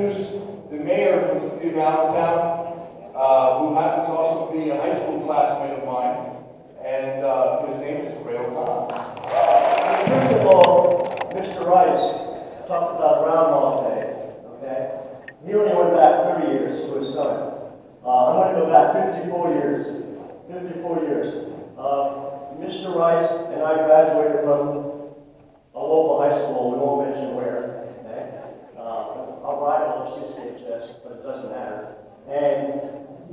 introduce the mayor for the city of Allentown, who happens to also be a high school classmate of mine, and his name is Ray O'Connell. First of all, Mr. Rice talked about Groundhog Day, okay? He only went back 30 years to his son. I'm going to go back 54 years. 54 years. Mr. Rice and I graduated from a local high school, we won't mention where, okay? A rival of ACCHS, but it doesn't matter. And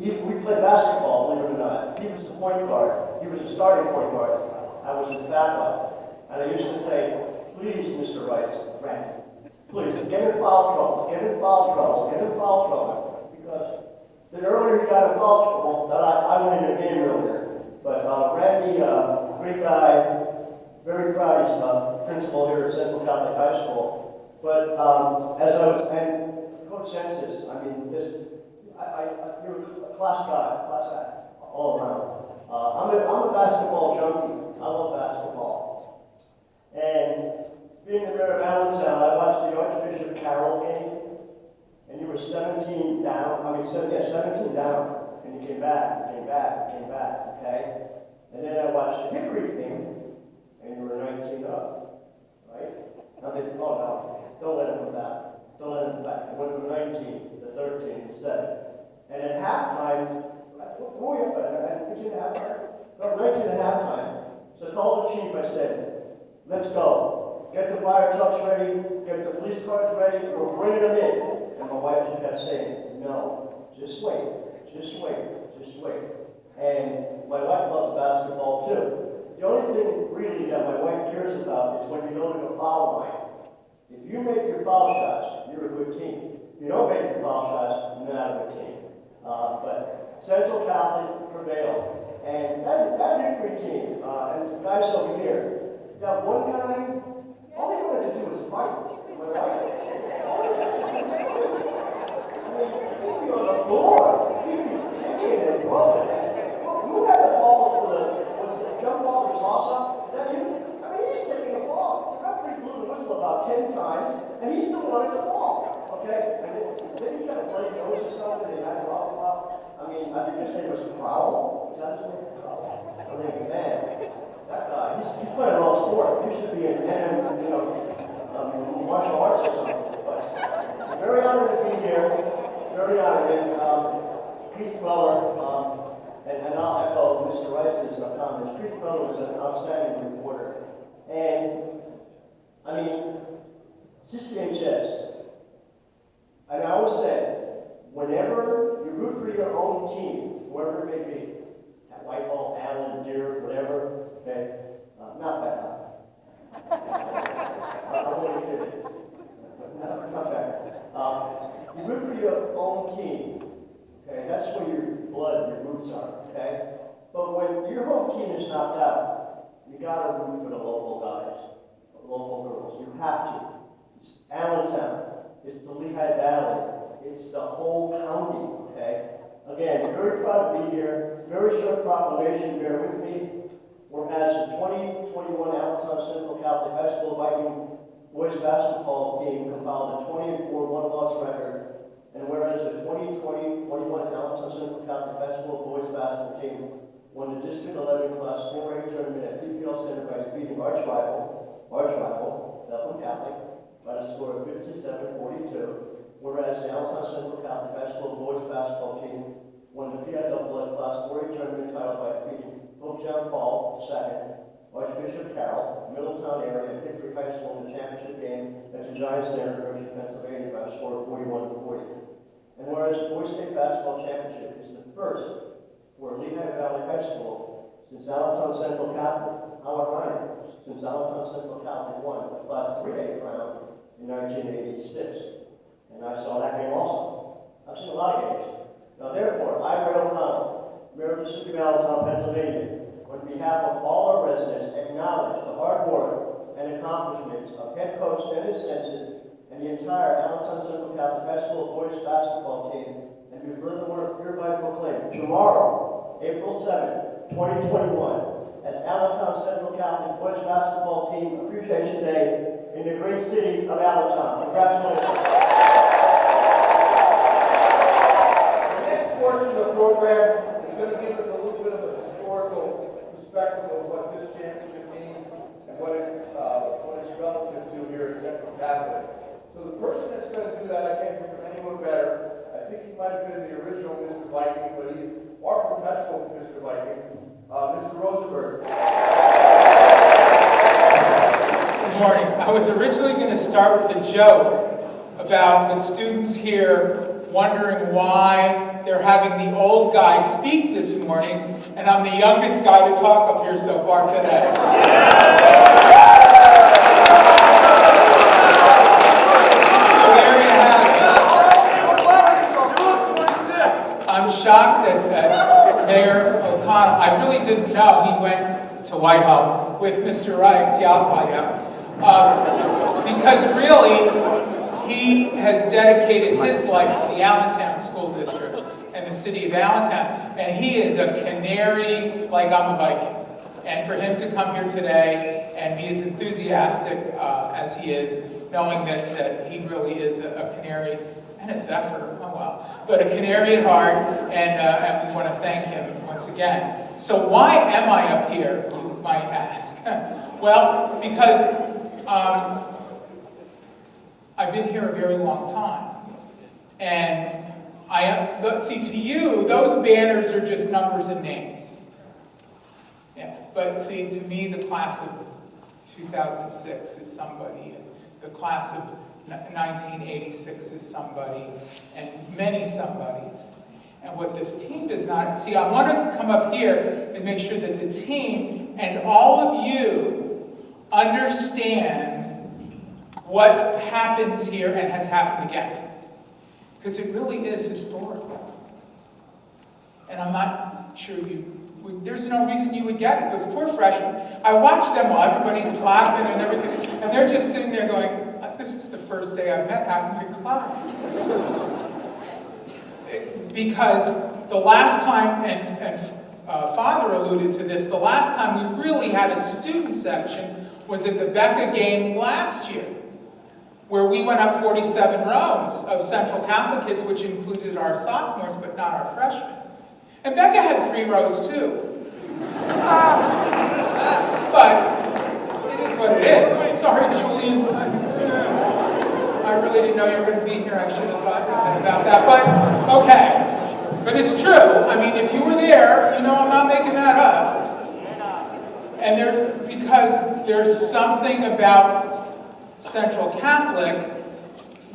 we played basketball, believe it or not. He was the point guard. He was the starting point guard. I was his backup. And I used to say, please, Mr. Rice, Frank, please, get in foul trouble, get in foul trouble, get in foul trouble. Because then earlier he got in foul trouble, that I went in the game earlier. But Randy, great guy, very proud he's a principal here at Central Catholic High School. But as I was, and Coach Census, I mean, you're a class guy, class act, all around. I'm a basketball junkie. I love basketball. And being the mayor of Allentown, I watched the Archbishop Carroll game, and you were 17 down. 17 down, and you came back, okay? And then I watched the Hickory game, and you were 19 up, right? Now they, oh no, don't let him come back. Don't let him come back. It went from 19 to 13 instead. And at halftime, who are you? 19 at halftime? No, 19 at halftime. So I called the chief, I said, let's go. Get the fire trucks ready, get the police cars ready, we're bringing them in. And my wife just kept saying, no, just wait, just wait, just wait. And my wife loves basketball too. The only thing really that my wife cares about is when you go to the foul line. If you make your foul shots, you're a good team. If you don't make your foul shots, you're not a good team. But Central Catholic prevailed. And that Hickory team, and the guys over here, that one guy, all he wanted to do was fight. Am I right? All he had to do was fight. I mean, he'd be on the floor. He'd be kicking and rolling. Who had the ball for the jump ball, the toss-up? Is that you? I mean, he's taking the ball. The referee blew the whistle about 10 times, and he still wanted the ball. Okay? And then he got a bloody nose or something, and I blah, blah, blah. I mean, I think his name was Crowell. Is that his name? Crowell. I mean, man, that guy, he's playing wrong sport. He should be in martial arts or something. But very honored to be here. Very honored. And Pete Weller, and I'll echo Mr. Rice's comments. Pete Weller was an outstanding reporter. And, I mean, CCHS, and I always said, whenever you root for your own team, whoever it may be, at Whitehall, Allen, Deer, whatever, okay, not that high. I'm only kidding. Not that. You root for your own team, okay? That's where your blood, your roots are, okay? But when your home team is knocked out, you gotta root for the local guys, the local girls. You have to. It's Allentown. It's the Lehigh Valley. It's the whole county, okay? Again, very proud to be here. Very short proclamation, bear with me. Whereas the 2021 Allentown Central Catholic High School Viking boys basketball team compiled a 20-4 one-loss record, and whereas the 2020-21 Allentown Central Catholic High School boys basketball team won the District 11 Class 4A tournament at PPL Center by defeating arch rival, Bethlehem Catholic, by a score of 57-42, whereas the Allentown Central Catholic High School boys basketball team won the PIAA Class 4A tournament title by defeating Pope John Paul II, Archbishop Carroll, Middletown area, and Hickory High School in the championship game at the Giants Center, Hershey, Pennsylvania, by a score of 41-40. And whereas the Boys State Basketball Championship is the first for Lehigh Valley High School since Allentown Central Catholic, how ironic, since Allentown Central Catholic won the Class 3A crown in 1986. And I saw that game also. I've seen a lot of games. Now therefore, I, Ray O'Connell, Mayor of the City of Allentown, Pennsylvania, on behalf of all our residents, acknowledge the hard work and accomplishments of head coach Dennis Census and the entire Allentown Central Catholic High School boys basketball team, and do furthermore hereby proclaim tomorrow, April 7th, 2021, as Allentown Central Catholic boys basketball team Appreciation Day in the great city of Allentown. Congratulations. to here at Central Catholic. So the person that's going to do that, I can't think of anyone better. I think he might have been the original Mr. Viking, but he's our perpetual Mr. Viking, Mr. Rosenberg. Good morning. I was originally going to start with a joke about the students here wondering why they're having the old guy speak this morning, and I'm the youngest guy to talk up here so far today. So there you have it. I'm shocked that Mayor O'Connell, I really didn't know he went to Whitehall with Mr. ACCHS-VNN, because really, he has dedicated his life to the Allentown School District and the city of Allentown, and he is a canary like I'm a Viking. And for him to come here today and be as enthusiastic as he is, knowing that he really is a canary, and a zephyr, oh well, but a canary at heart, and we want to thank him once again. So why am I up here, you might ask? Well, because I've been here a very long time, and see, to you, those banners are just numbers and names. Yeah, but see, to me, the class of 2006 is somebody, and the class of 1986 is somebody, and many somebodies. And what this team does not see, I want to come up here and make sure that the team and all of you understand what happens here and has happened again. Because it really is historical. And I'm not sure there's no reason you would get it. Those poor freshmen, I watch them all, everybody's clapping and everything, and they're just sitting there going, this is the first day I've met half of your class. Because the last time, and Father alluded to this, the last time we really had a student section was at the Becca game last year, where we went up 47 rows of Central Catholic kids, which included our sophomores, but not our freshmen. And Becca had 3 rows too. But it is what it is. Sorry, Julian. I really didn't know you were going to be here. I should have thought about that. But, okay. But it's true. I mean, if you were there, you know I'm not making that up. And because there's something about Central Catholic,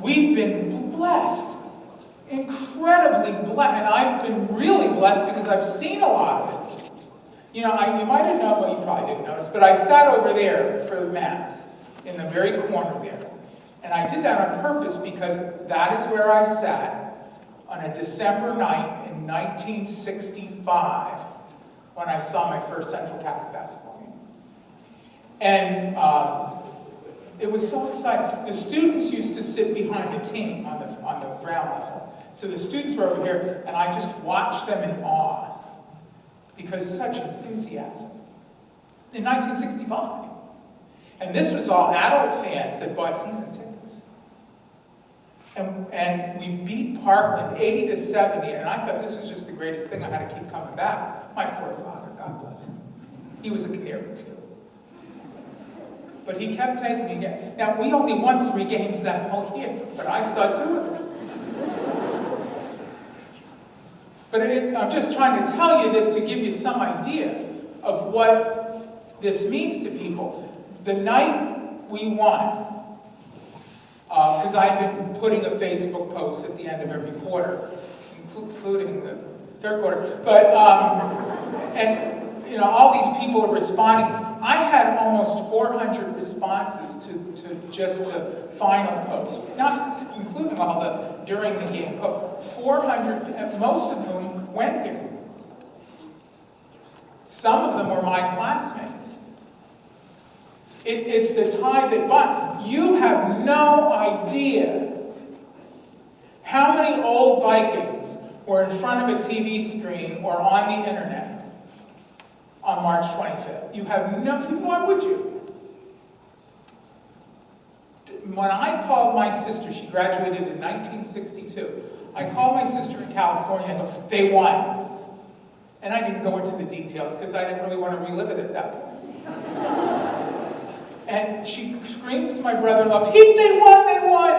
we've been blessed. Incredibly blessed. And I've been really blessed because I've seen a lot of it. You know, you might have known, well, you probably didn't notice, but I sat over there for the Mass, in the very corner there. And I did that on purpose because that is where I sat on a December night in 1965 when I saw my first Central Catholic basketball game. And it was so exciting. The students used to sit behind the team on the ground level. So the students were over here, and I just watched them in awe because such enthusiasm. In 1965. And this was all adult fans that bought season tickets. And we beat Parkland 80-70, and I thought this was just the greatest thing. I had to keep coming back. My poor father, God bless him. He was a canary too. But he kept taking me again. Now, we only won 3 games that whole year, but I saw 2 of them. But I'm just trying to tell you this to give you some idea of what this means to people. The night we won, because I've been putting a Facebook post at the end of every quarter, including the third quarter, but, and, you know, all these people are responding. I had almost 400 responses to just the final post, not including all the during the game post. 400, most of whom went here. Some of them were my classmates. It's the tie that binds. You have no idea how many old Vikings were in front of a TV screen or on the internet on March 25th. You have no, why would you? When I called my sister, she graduated in 1962, I called my sister in California and go, they won. And I didn't go into the details because I didn't really want to relive it at that point. And she screams to my brother-in-law, Pete, they won, they won!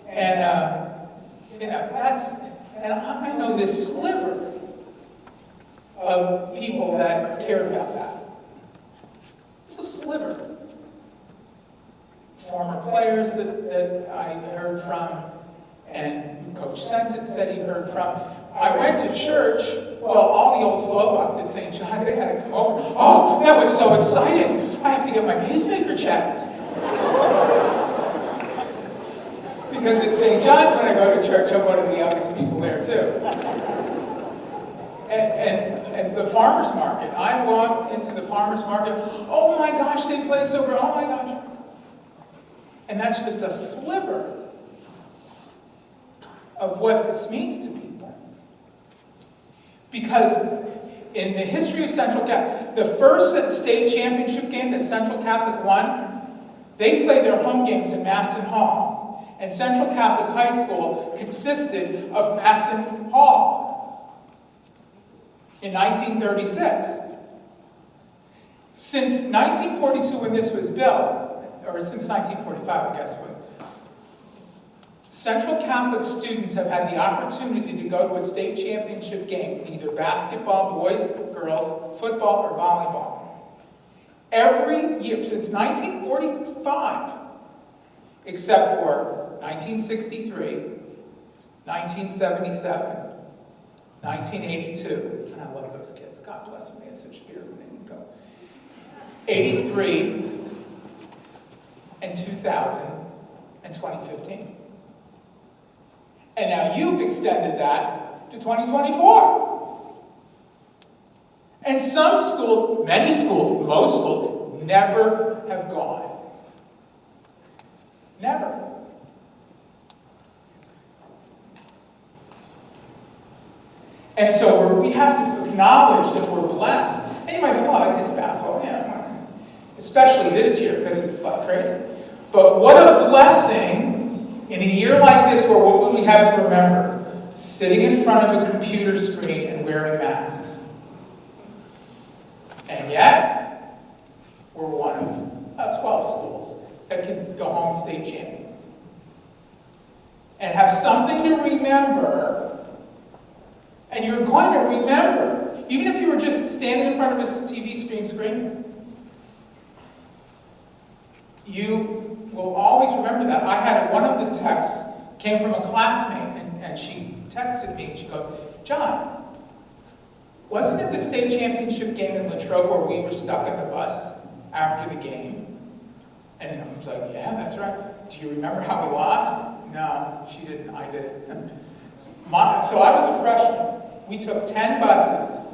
And, and I know this sliver of people that care about that. It's a sliver. Former players that I heard from, and Coach Sensen said he heard from. I went to church, well, all the old Slovaks at St. John's, they had to come over. Oh, that was so exciting. I have to get my pacemaker checked. Because at St. John's, when I go to church, I'm one of the youngest people there, too. And the farmer's market. I walked into the farmer's market. Oh my gosh, they played so great. Oh my gosh. And that's just a sliver of what this means to people. Because in the history of Central Catholic, the first state championship game that Central Catholic won, they played their home games in Masson Hall. And Central Catholic High School consisted of Masson Hall in 1936. Since 1942, when this was built, or since 1945, I guess, when Central Catholic students have had the opportunity to go to a state championship game, either basketball, boys, girls, football, or volleyball. Every year, since 1945, except for 1963, 1977, 1982, and I love those kids, God bless them, they had such spirit when they didn't go. 83, and 2000, and 2015. And now you've extended that to 2024. And some schools, many schools, most schools, never have gone. Never. And so we have to acknowledge that we're blessed. And you might think, oh, it's basketball, yeah. Especially this year, because it's like crazy. But what a blessing in a year like this, where what would we have to remember? Sitting in front of a computer screen and wearing masks. And yet, we're one of 12 schools that can go home state champions. And have something to remember. And you're going to remember, even if you were just standing in front of a TV screen, you will always remember that. I had one of the texts came from a classmate, and she texted me, and she goes, John, wasn't it the state championship game in Latrobe where we were stuck in the bus after the game? And I was like, yeah, that's right. Do you remember how we lost? No, she didn't, I did. So I was a freshman. We took 10 buses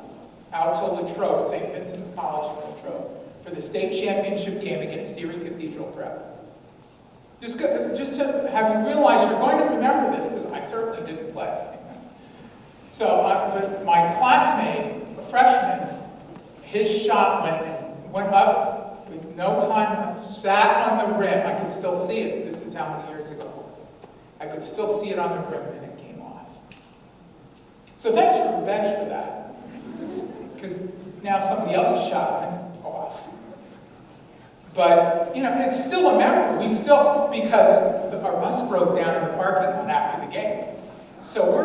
out to Latrobe, St. Vincent's College in Latrobe, for the state championship game against Erie Cathedral Prep. Just to have you realize you're going to remember this, because I certainly didn't play. So but my classmate, a freshman, his shot went up with no time left, sat on the rim. I could still see it. This is how many years ago. I could still see it on the rim, and it came off. So thanks for revenge for that, because now somebody else's shot went off. But, it's still a memory. We still, because our bus broke down in the parking lot after the game. So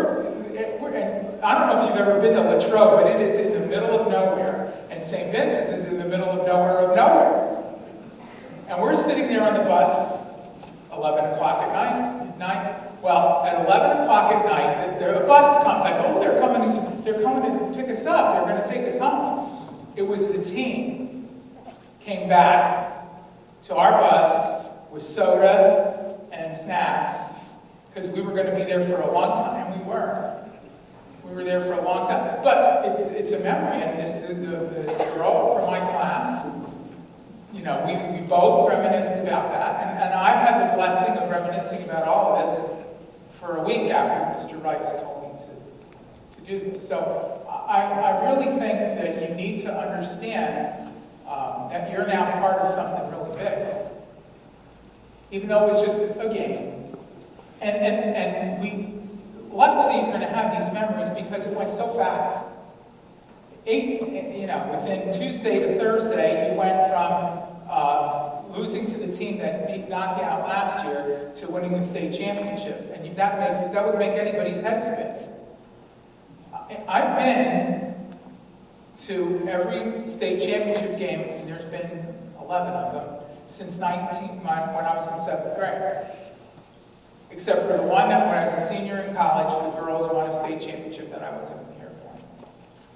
and I don't know if you've ever been to Latrobe, but it is in the middle of nowhere. And St. Vincent's is in the middle of nowhere. And we're sitting there on the bus, 11 o'clock at night. Well, at 11 o'clock at night, a bus comes. I go, oh, they're coming to pick us up. They're going to take us home. It was the team came back to our bus with soda and snacks, because we were going to be there for a long time, and we weren't. We were there for a long time. But it's a memory, and this girl from my class, we both reminisced about that, and I've had the blessing of reminiscing about all of this for a week after Mr. Rice told me to do this. So I really think that you need to understand that you're now part of something really big. Even though it was just a game. And we, luckily, you're going to have these memories because it went so fast. Within Tuesday to Thursday, you went from losing to the team that knocked you out last year to winning the state championship. And that would make anybody's head spin. I've been to every state championship game, and there's been 11 of them, since when I was in 7th grade. Except for the one that when I was a senior in college, the girls won a state championship that I wasn't here for.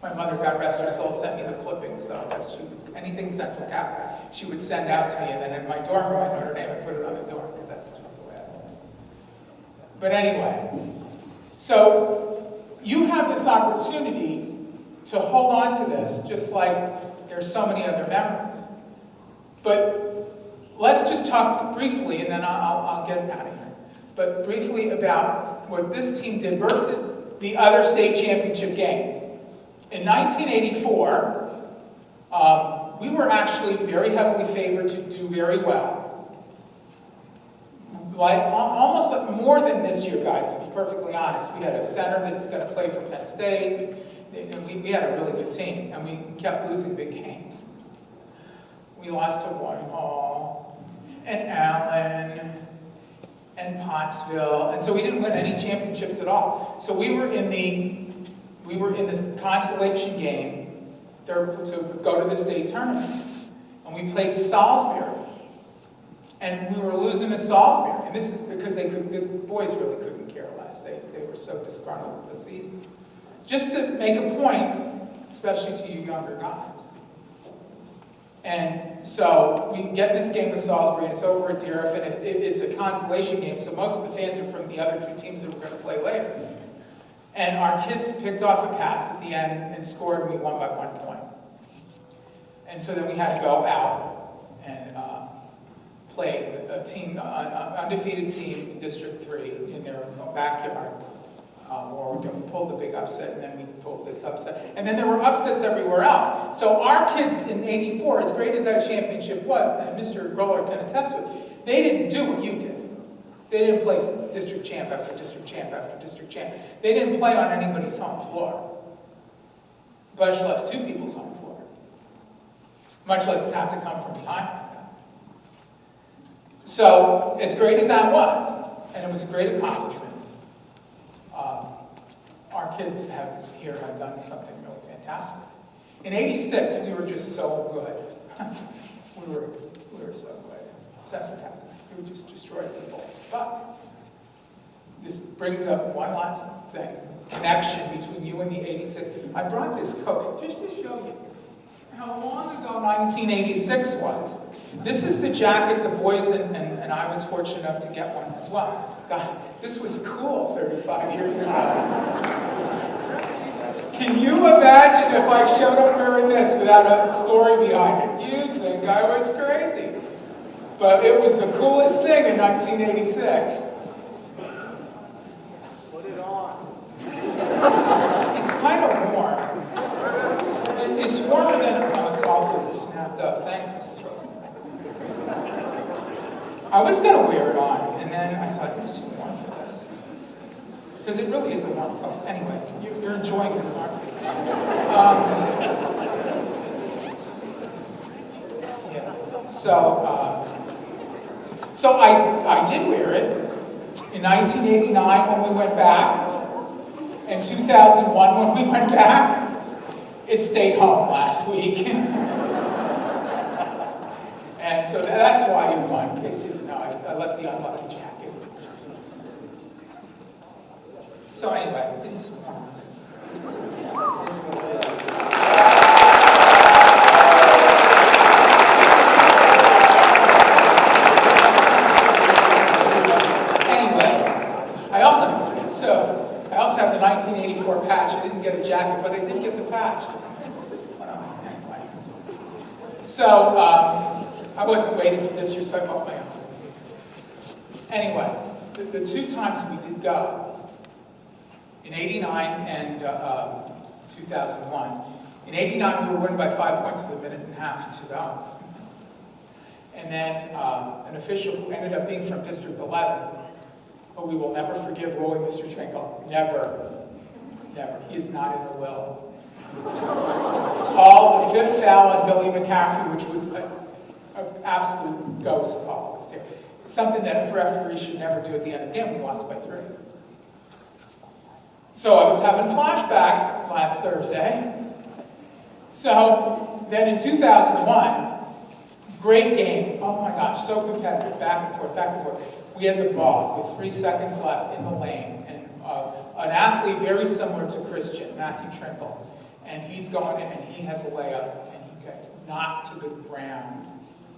My mother, God rest her soul, sent me the clippings, though. Anything Central Catholic, she would send out to me, and then in my dorm room at Notre Dame, I put it on the door, because that's just the way it was. But anyway, so you have this opportunity to hold on to this, just like there's so many other memories. But let's just talk briefly, and then I'll get out of here. But briefly about what this team did versus the other state championship games. In 1984, we were actually very heavily favored to do very well. Like almost more than this year, guys, to be perfectly honest. We had a center that's going to play for Penn State. We had a really good team, and we kept losing big games. We lost to Whitehall and Allen and Pottsville, and so we didn't win any championships at all. So we were in this consolation game to go to the state tournament, and we played Salisbury, and we were losing to Salisbury, and this is because the boys really couldn't care less. They were so disgruntled with the season. Just to make a point, especially to you younger guys. And so we get this game with Salisbury, and it's over at Deeriff, and it's a consolation game, so most of the fans are from the other two teams that we're going to play later. And our kids picked off a pass at the end and scored, and we won by 1 point. And so then we had to go out and play a team, an undefeated team in District 3 in their backyard. We pulled the big upset, and then we pulled this upset. And then there were upsets everywhere else. So our kids in '84, as great as that championship was, and Mr. Groller can attest to it, they didn't do what you did. They didn't play district champ after district champ after district champ. They didn't play on anybody's home floor, much less two people's home floor. Much less have to come from behind like that. So, as great as that was, and it was a great accomplishment, our kids have done something really fantastic. In '86, we were just so good. we were so good. Central Catholics, we would just destroy people. But this brings up one last thing: connection between you and the '86. I brought this coat just to show you how long ago 1986 was. This is the jacket the boys and I was fortunate enough to get one as well. God, this was cool 35 years ago. Can you imagine if I showed up wearing this without a story behind it? You'd think I was crazy. But it was the coolest thing in 1986. Put it on. It's kind of warm. It's warmer than, oh, it's also snapped up. Thanks, Mrs. Rosenberg. I was going to wear it on, and then I thought, it's too warm for this. Because it really is a warm coat. Anyway, you're enjoying this, aren't you? Yeah. So I did wear it in 1989 when we went back, in 2001 when we went back. It stayed home last week. And so that's why you won, in case you didn't know. I left the unlucky jacket. So anyway, it is warm. It is what it is. Anyway, I also have the 1984 patch. I didn't get a jacket, but I did get the patch. Anyway. So, I wasn't waiting for this year, so I bought my own. Anyway, the two times we did go, in '89 and 2001. In '89, we were winning by 5 points with a minute and a half to go. And then an official who ended up being from District 11, who we will never forgive, Rolling Mr. Twinkle. Never. Never. He is not in the will. Called the 5th foul on Billy McCaffrey, which was absolute ghost call. Something that a referee should never do at the end of the game. We lost by 3. So I was having flashbacks last Thursday. So then in 2001, great game. Oh my gosh, so competitive, back and forth, back and forth. We had the ball with 3 seconds left in the lane, and an athlete very similar to Christian, Matthew Trinkle, and he's going in and he has a layup and he gets knocked to the ground,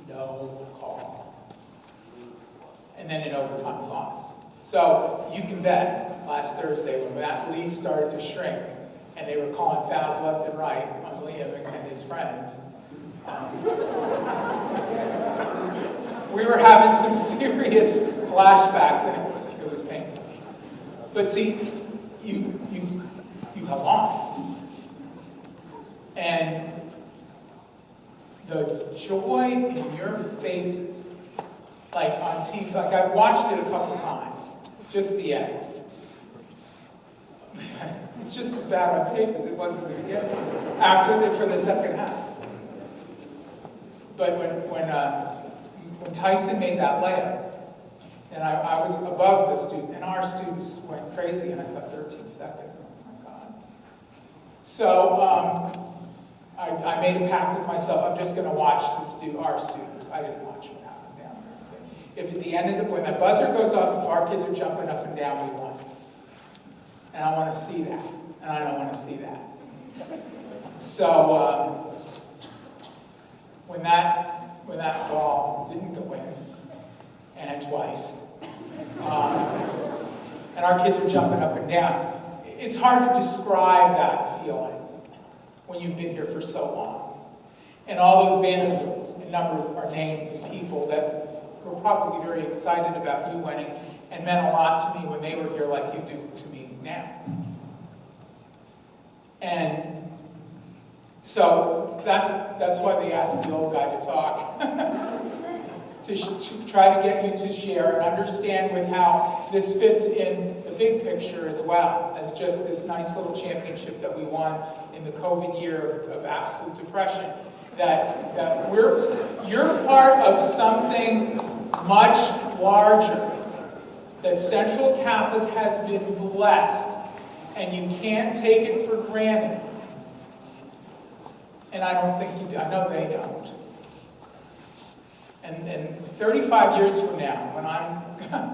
no call. And then in overtime we lost. So you can bet last Thursday when that league started to shrink and they were calling fouls left and right on Liam and his friends, we were having some serious flashbacks, and it was painful. But see, you held on. And the joy in your faces, like on TV, like I've watched it a couple times, just the end. It's just as bad on tape as it was in the beginning, for the second half. But when Tyson made that layup, and I was above the student, and our students went crazy, and I thought 13 seconds, oh my God. So I made a pact with myself, I'm just going to watch our students. I didn't watch what happened down there. If at the end of when the buzzer goes off, if our kids are jumping up and down, we won. And I want to see that, and I don't want to see that. So when that ball didn't go in, and twice, and our kids are jumping up and down, it's hard to describe that feeling when you've been here for so long. And all those banners and numbers are names of people that were probably very excited about you winning and meant a lot to me when they were here like you do to me now. And so that's why they asked the old guy to talk. to try to get you to share and understand with how this fits in the big picture as well as just this nice little championship that we won in the COVID year of absolute depression. That you're part of something much larger. That Central Catholic has been blessed, and you can't take it for granted. And I don't think you do. I know they don't. And 35 years from now, when I'm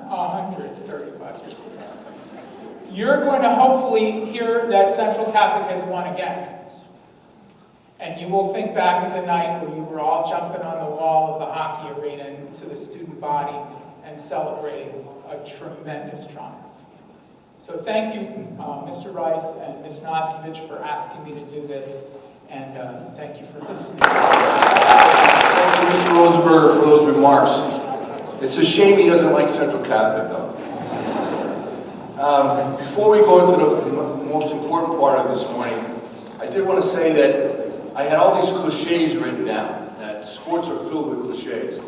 135 years from now, you're going to hopefully hear that Central Catholic has won again. And you will think back of the night where you were all jumping on the wall of the hockey arena into the student body and celebrating a tremendous triumph. So thank you, Mr. Rice and Ms. Nosovich, for asking me to do this. And thank you for listening. Thank you, Mr. Rosenberger, for those remarks. It's a shame he doesn't like Central Catholic, though. Before we go into the most important part of this morning, I did want to say that I had all these cliches written down, that sports are filled with cliches.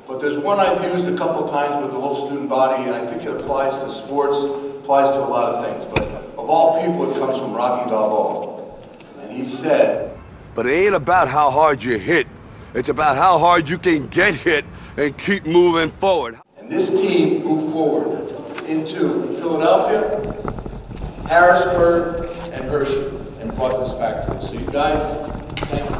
But there's one I've used a couple times with the whole student body, and I think it applies to sports, applies to a lot of things. But of all people, it comes from Rocky Balboa. And he said, but it ain't about how hard you hit. It's about how hard you can get hit and keep moving forward. And this team moved forward into Philadelphia, Harrisburg, and Hershey, and brought this back to us. So you guys, thank you.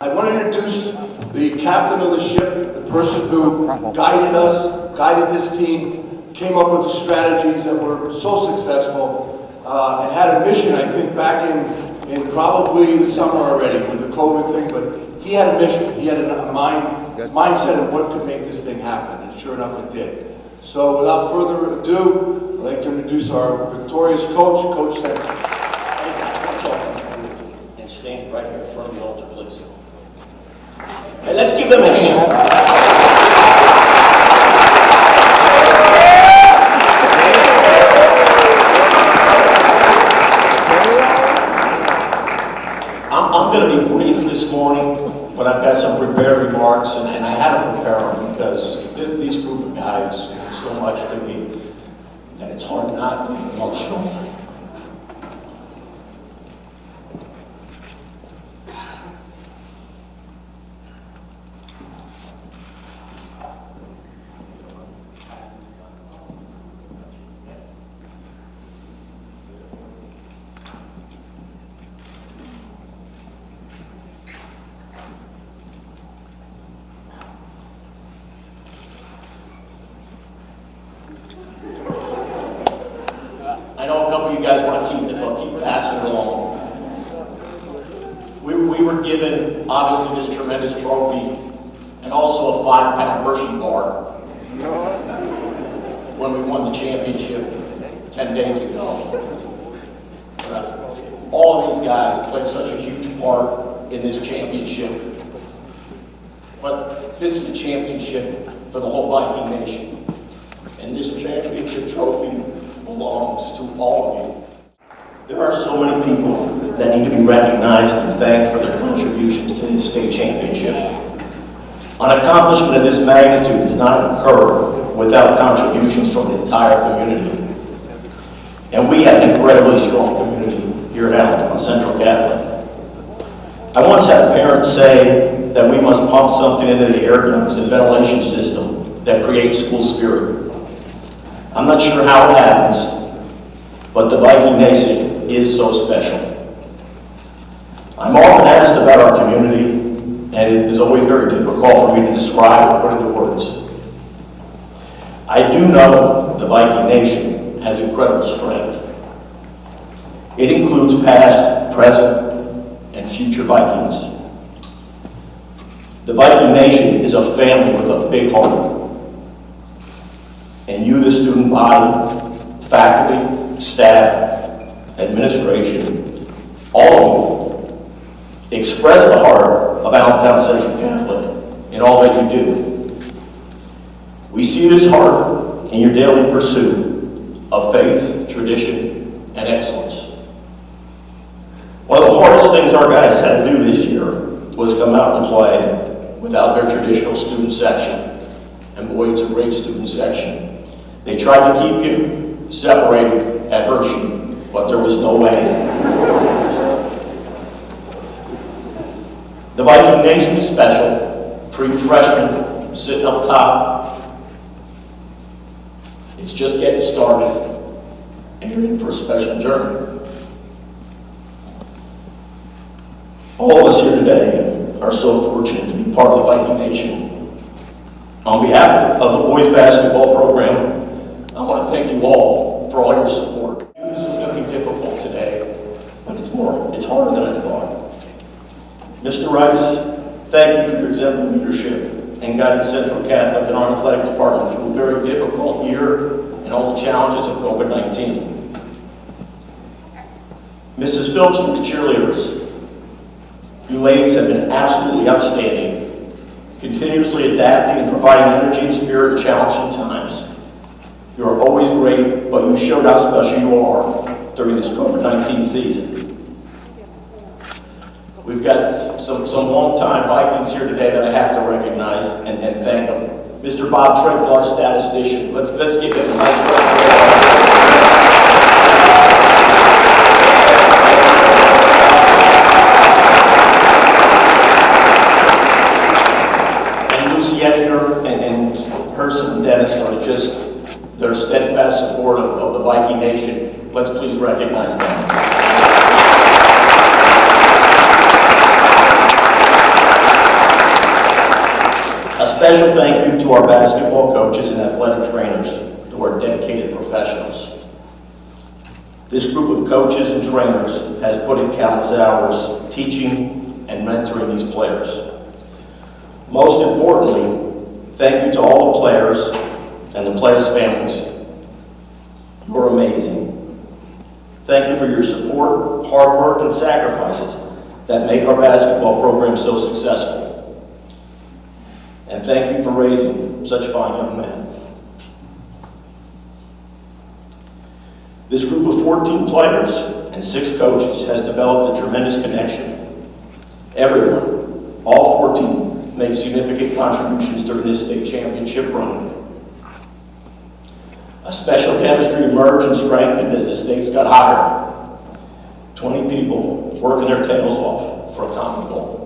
I want to introduce the captain of the ship, the person who guided us, guided this team, came up with the strategies that were so successful, and had a mission, I think, back in probably the summer already with the COVID thing, but he had a mission. He had a mindset of what could make this thing happen, and sure enough, it did. So without further ado, I'd like to introduce our victorious coach, Coach Sensis. And stand right here in front of the altar, please. Hey, let's give them a hand. I'm going to be brief this morning, but I've got some prepared remarks, and I had to prepare them because this group of guys mean so much to me that it's hard not to be emotional. you guys want to keep it, but keep passing it along. We were given, obviously, this tremendous trophy and also a 5-pound Hershey bar when we won the championship 10 days ago. All of these guys played such a huge part in this championship. But this is a championship for the whole Viking Nation. And this championship trophy belongs to all of you. There are so many people that need to be recognized and thanked for their contributions to this state championship. An accomplishment of this magnitude does not occur without contributions from the entire community. And we have an incredibly strong community here at Allentown Central Catholic. I once had a parent say that we must pump something into the air ducts and ventilation system that creates school spirit. I'm not sure how it happens, but the Viking Nation is so special. I'm often asked about our community, and it is always very difficult for me to describe or put into words. I do know the Viking Nation has incredible strength. It includes past, present, and future Vikings. The Viking Nation is a family with a big heart. And you, the student body, faculty, staff, administration, all of you, express the heart of Allentown Central Catholic in all that you do. We see this heart in your daily pursuit of faith, tradition, and excellence. One of the hardest things our guys had to do this year was come out and play without their traditional student section. And boy, it's a great student section. They tried to keep you separated at Hershey, but there was no way. The Viking Nation is special. 3 freshmen sitting up top. It's just getting started, and you're in for a special journey. All of us here today are so fortunate to be part of the Viking Nation. On behalf of the boys basketball program, I want to thank you all for all your support. This is going to be difficult today, but it's harder than I thought. Mr. Rice, thank you for your exemplary leadership and guiding Central Catholic and our athletic department through a very difficult year and all the challenges of COVID-19. Mrs. Filch and the cheerleaders, you ladies have been absolutely outstanding, continuously adapting and providing energy and spirit in challenging times. You are always great, but you showed how special you are during this COVID-19 season. We've got some long-time Vikings here today that I have to recognize and thank them. Mr. Bob Trinkle, our statistician. Let's give him a nice round of applause. And Lucy Edinger and Herson and Dennis are just their steadfast support of the Viking Nation. Let's please recognize them. A special thank you to our basketball coaches and athletic trainers who are dedicated professionals. This group of coaches and trainers has put in countless hours teaching and mentoring these players. Most importantly, thank you to all the players and the players' families. You are amazing. Thank you for your support, hard work, and sacrifices that make our basketball program so successful. And thank you for raising such fine young men. This group of 14 players and 6 coaches has developed a tremendous connection. Everyone, all 14, made significant contributions during this state championship run. A special chemistry emerged and strengthened as the stakes got higher. 20 people working their tails off for a common goal.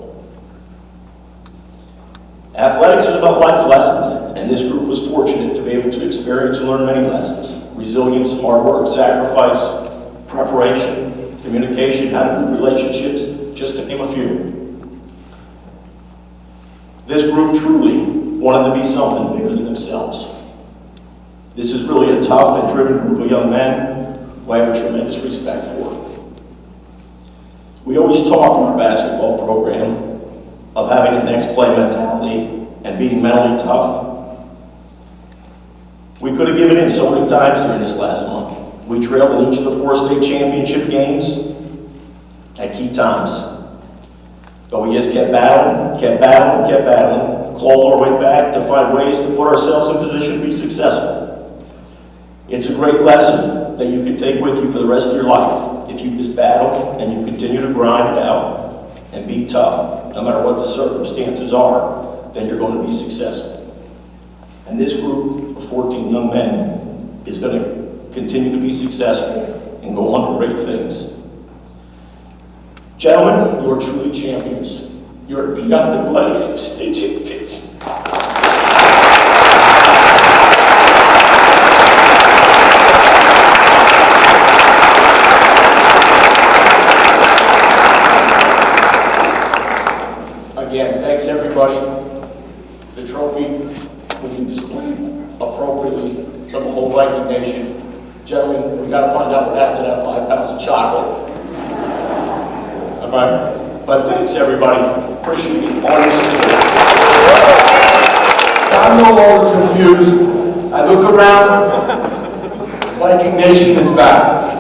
Athletics is about life lessons, and this group was fortunate to be able to experience and learn many lessons. Resilience, hard work, sacrifice, preparation, communication, how to build relationships, just to name a few. This group truly wanted to be something bigger than themselves. This is really a tough and driven group of young men who I have a tremendous respect for. We always talk in our basketball program of having a next play mentality and being mentally tough. We could have given in so many times during this last month. We trailed in each of the 4 state championship games at key times. But we just kept battling, clawed our way back to find ways to put ourselves in position to be successful. It's a great lesson that you can take with you for the rest of your life. If you just battle and you continue to grind it out and be tough, no matter what the circumstances are, then you're going to be successful. And this group of 14 young men is going to continue to be successful and go on to great things. Gentlemen, you are truly champions. You are beyond the blame state champions. Again, thanks everybody. The trophy will be displayed appropriately for the whole Viking Nation. Gentlemen, we got to find out what happened to that 5 pounds of chocolate. All right? But thanks everybody. Appreciate all your support. I'm no longer confused. I look around, Viking Nation is back.